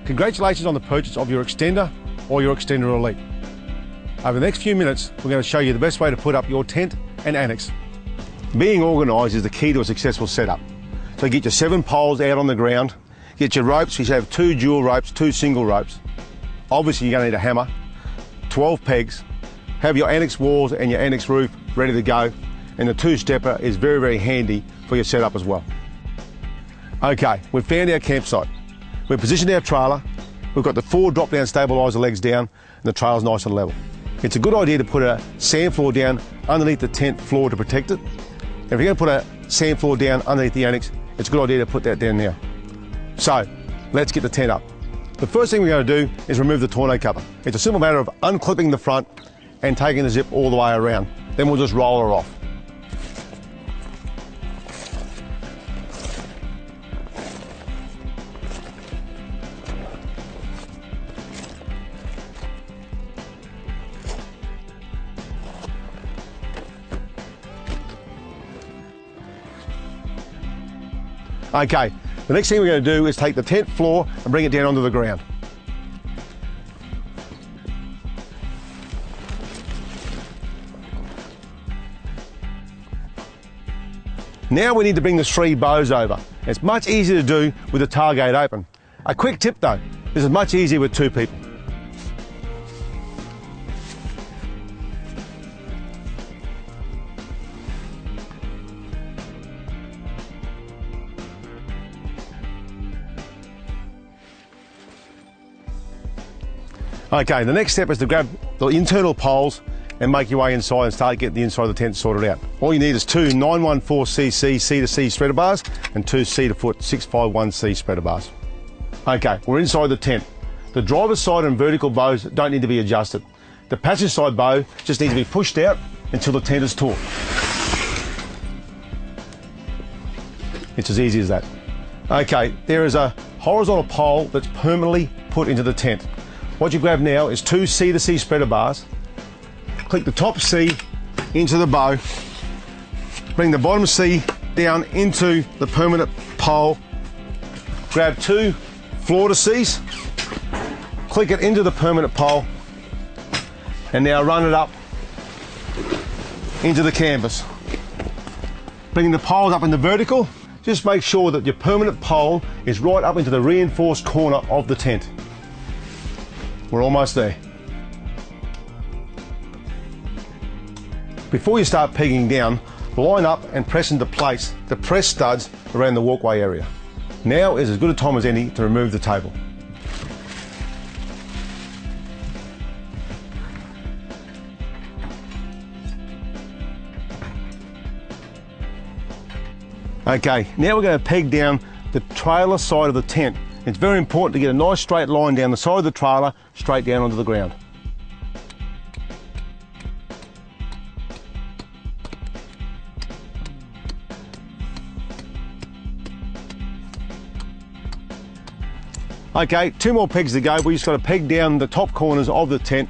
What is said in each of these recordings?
Congratulations on the purchase of your Extenda or your Extenda Elite. Over the next few minutes, we're going to show you the best way to put up your tent and annex. Being organised is the key to a successful setup. So get your 7 poles out on the ground, get your ropes, you should have 2 dual ropes, 2 single ropes. Obviously you're going to need a hammer, 12 pegs, have your annex walls and your annex roof ready to go, and the 2-stepper is very, very handy for your setup as well. Okay, we've found our campsite. We've positioned our trailer, we've got the 4 drop-down stabiliser legs down, and the trailer's nice and level. It's a good idea to put a sand floor down underneath the tent floor to protect it. If you're going to put a sand floor down underneath the annex, it's a good idea to put that down now. So, let's get the tent up. The first thing we're going to do is remove the tonneau cover. It's a simple matter of unclipping the front and taking the zip all the way around. Then we'll just roll her off. Okay, the next thing we're going to do is take the tent floor and bring it down onto the ground. Now we need to bring the 3 bows over. It's much easier to do with the tailgate open. A quick tip though, this is much easier with 2 people. Okay, the next step is to grab the internal poles and make your way inside and start getting the inside of the tent sorted out. All you need is 2 914cc C2C spreader bars and 2 C2 foot 651C spreader bars. Okay, we're inside the tent. The driver's side and vertical bows don't need to be adjusted. The passenger side bow just needs to be pushed out until the tent is taut. It's as easy as that. Okay, there is a horizontal pole that's permanently put into the tent. What you grab now is 2 C2C spreader bars, click the top C into the bow, bring the bottom C down into the permanent pole, grab 2 floor to Cs, click it into the permanent pole, and now run it up into the canvas. Bringing the poles up in the vertical, just make sure that your permanent pole is right up into the reinforced corner of the tent. We're almost there. Before you start pegging down, line up and press into place the press studs around the walkway area. Now is as good a time as any to remove the table. Okay, now we're going to peg down the trailer side of the tent. It's very important to get a nice straight line down the side of the trailer, straight down onto the ground. Okay, 2 more pegs to go. We just got to peg down the top corners of the tent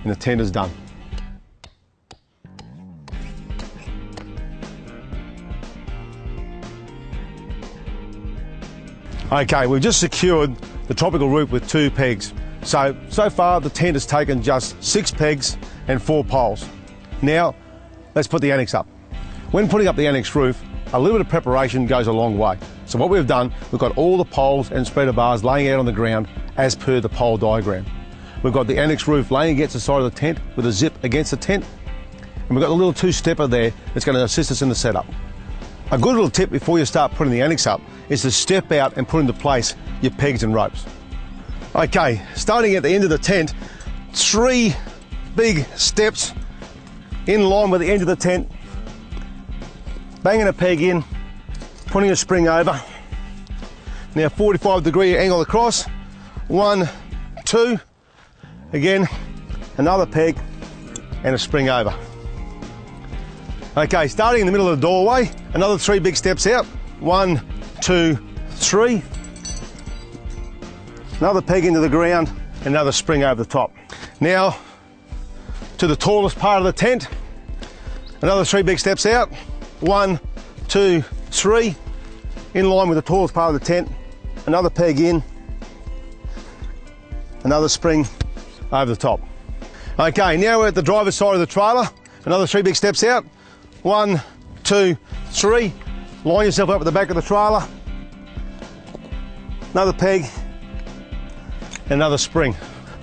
and the tent is done. Okay, we've just secured the tropical roof with 2 pegs. So far the tent has taken just 6 pegs and 4 poles. Now, let's put the annex up. When putting up the annex roof, a little bit of preparation goes a long way. So what we've done, we've got all the poles and spreader bars laying out on the ground as per the pole diagram. We've got the annex roof laying against the side of the tent with a zip against the tent. And we've got a little 2-stepper there that's going to assist us in the setup. A good little tip before you start putting the annex up is to step out and put into place your pegs and ropes. Okay, starting at the end of the tent, 3 big steps in line with the end of the tent, banging a peg in, putting a spring over. Now 45-degree angle across, 1, 2, again, another peg and a spring over. Okay, starting in the middle of the doorway, another 3 big steps out. 1, 2, 3. Another peg into the ground, another spring over the top. Now, to the tallest part of the tent, another 3 big steps out. 1, 2, 3. In line with the tallest part of the tent, another peg in, another spring over the top. Okay, now we're at the driver's side of the trailer. Another 3 big steps out. 1, 2, 3. Line yourself up at the back of the trailer. Another peg, and another spring.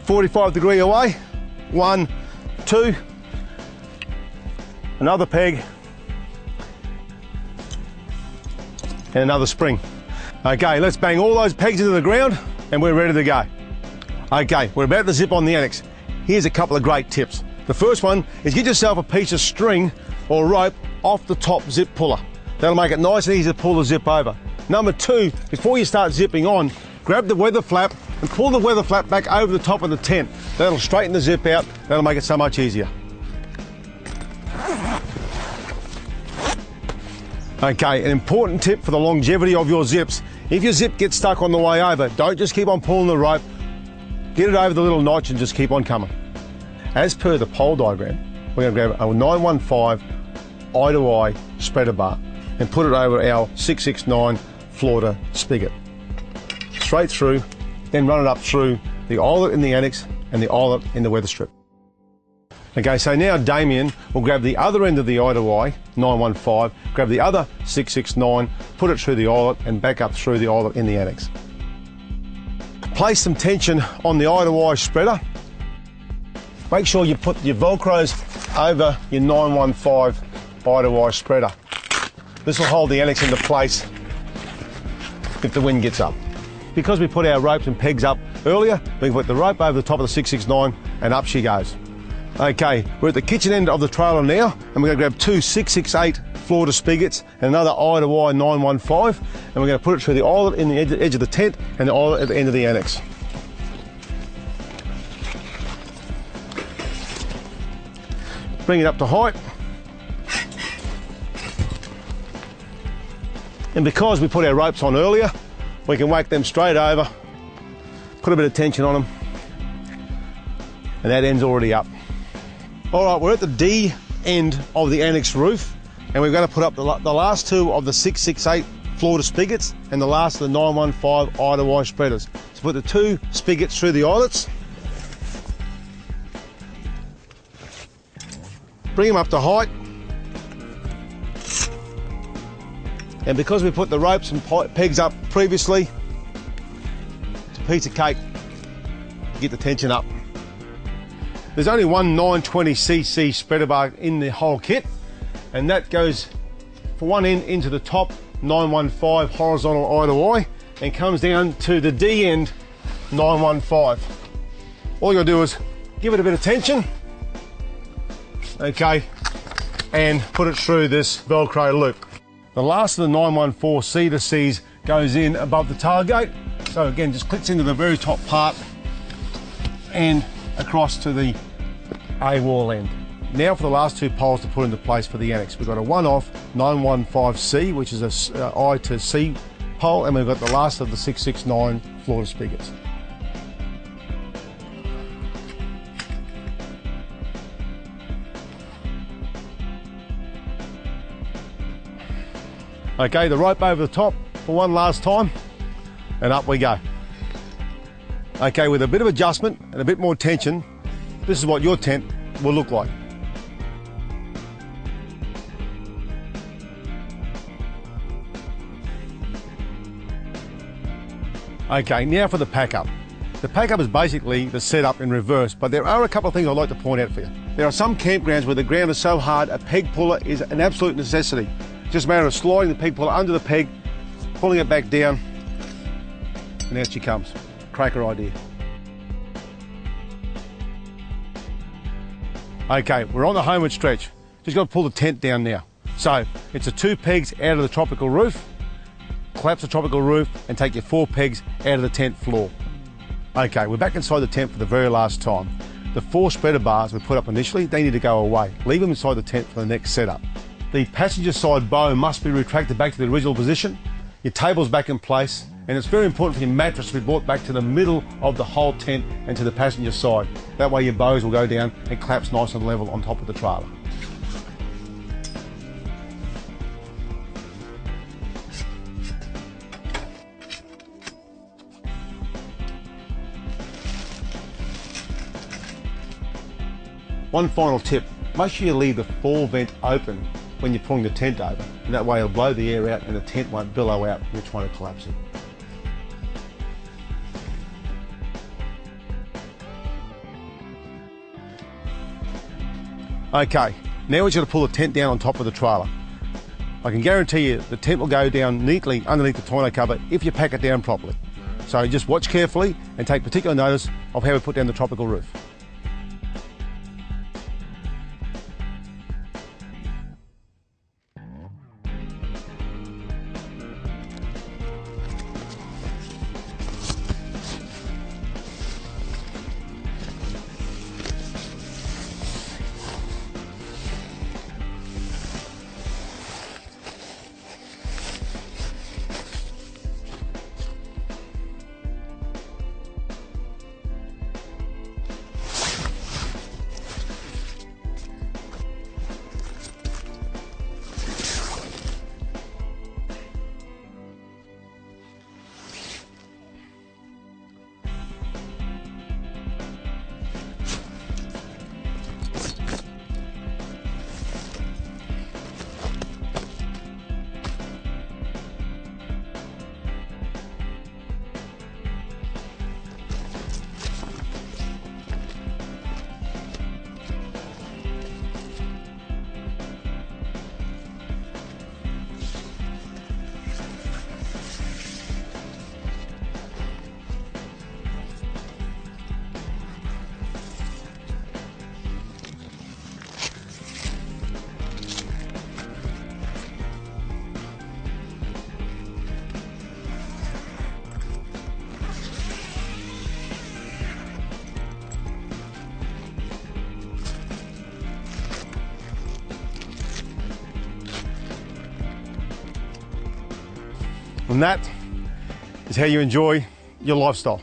45 degree away. 1, 2. Another peg, and another spring. Okay, let's bang all those pegs into the ground and we're ready to go. Okay, we're about to zip on the annex. Here's a couple of great tips. The first one is get yourself a piece of string or rope off the top zip puller. That'll make it nice and easy to pull the zip over. Number 2, before you start zipping on, grab the weather flap and pull the weather flap back over the top of the tent. That'll straighten the zip out. That'll make it so much easier. Okay, an important tip for the longevity of your zips. If your zip gets stuck on the way over, don't just keep on pulling the rope. Get it over the little notch and just keep on coming. As per the pole diagram, we're going to grab a 915 eye-to-eye spreader bar and put it over our 669 Florida spigot. Straight through, then run it up through the eyelet in the annex and the eyelet in the weather strip. Okay, so now Damien will grab the other end of the eye-to-eye 915, grab the other 669, put it through the eyelet and back up through the eyelet in the annex. Place some tension on the eye-to-eye spreader. Make sure you put your Velcros over your 915 eye-to-eye spreader. This will hold the annex into place if the wind gets up. Because we put our ropes and pegs up earlier, we can put the rope over the top of the 669 and up she goes. Okay, we're at the kitchen end of the trailer now, and we're going to grab 2 668 Florida spigots and another eye-to-eye 915, and we're going to put it through the eyelet in the edge of the tent and the eyelet at the end of the annex. Bring it up to height. And because we put our ropes on earlier, we can whack them straight over, put a bit of tension on them, and that end's already up. All right, we're at the D end of the annex roof, and we're going to put up the last 2 of the 668 Florida spigots and the last of the 915 eye-to-eye spreaders. So put the 2 spigots through the eyelets, bring them up to height, and because we put the ropes and pegs up previously, it's a piece of cake to get the tension up. There's only one 920cc spreader bar in the whole kit, and that goes for one end into the top 915 horizontal eye-to-eye and comes down to the D end 915. All you gotta do is give it a bit of tension, okay, and put it through this Velcro loop. The last of the 914 C to C's goes in above the tailgate, so again just clicks into the very top part and across to the A wall end. Now for the last 2 poles to put into place for the annex. We've got a one-off 915C, which is a I to C pole, and we've got the last of the 669 Florida spigots. Okay, the rope over the top for one last time, and up we go. Okay, with a bit of adjustment and a bit more tension, this is what your tent will look like. Okay, now for the pack-up. The pack-up is basically the setup in reverse, but there are a couple of things I'd like to point out for you. There are some campgrounds where the ground is so hard, a peg puller is an absolute necessity. It's just a matter of sliding the peg puller under the peg, pulling it back down, and out she comes. Cracker idea. Okay, we're on the homeward stretch. Just got to pull the tent down now. So it's the 2 pegs out of the tropical roof, collapse the tropical roof, and take your 4 pegs out of the tent floor. Okay, we're back inside the tent for the very last time. The 4 spreader bars we put up initially, they need to go away. Leave them inside the tent for the next setup. The passenger side bow must be retracted back to the original position. Your table's back in place, and it's very important for your mattress to be brought back to the middle of the whole tent and to the passenger side. That way your bows will go down and collapse nice and level on top of the trailer. One final tip, make sure you leave the fall vent open when you're pulling the tent over, and that way it'll blow the air out and the tent won't billow out when you're trying to collapse it. Okay, now we're going to pull the tent down on top of the trailer. I can guarantee you the tent will go down neatly underneath the tonneau cover if you pack it down properly. So just watch carefully and take particular notice of how we put down the tropical roof. And that is how you enjoy your lifestyle.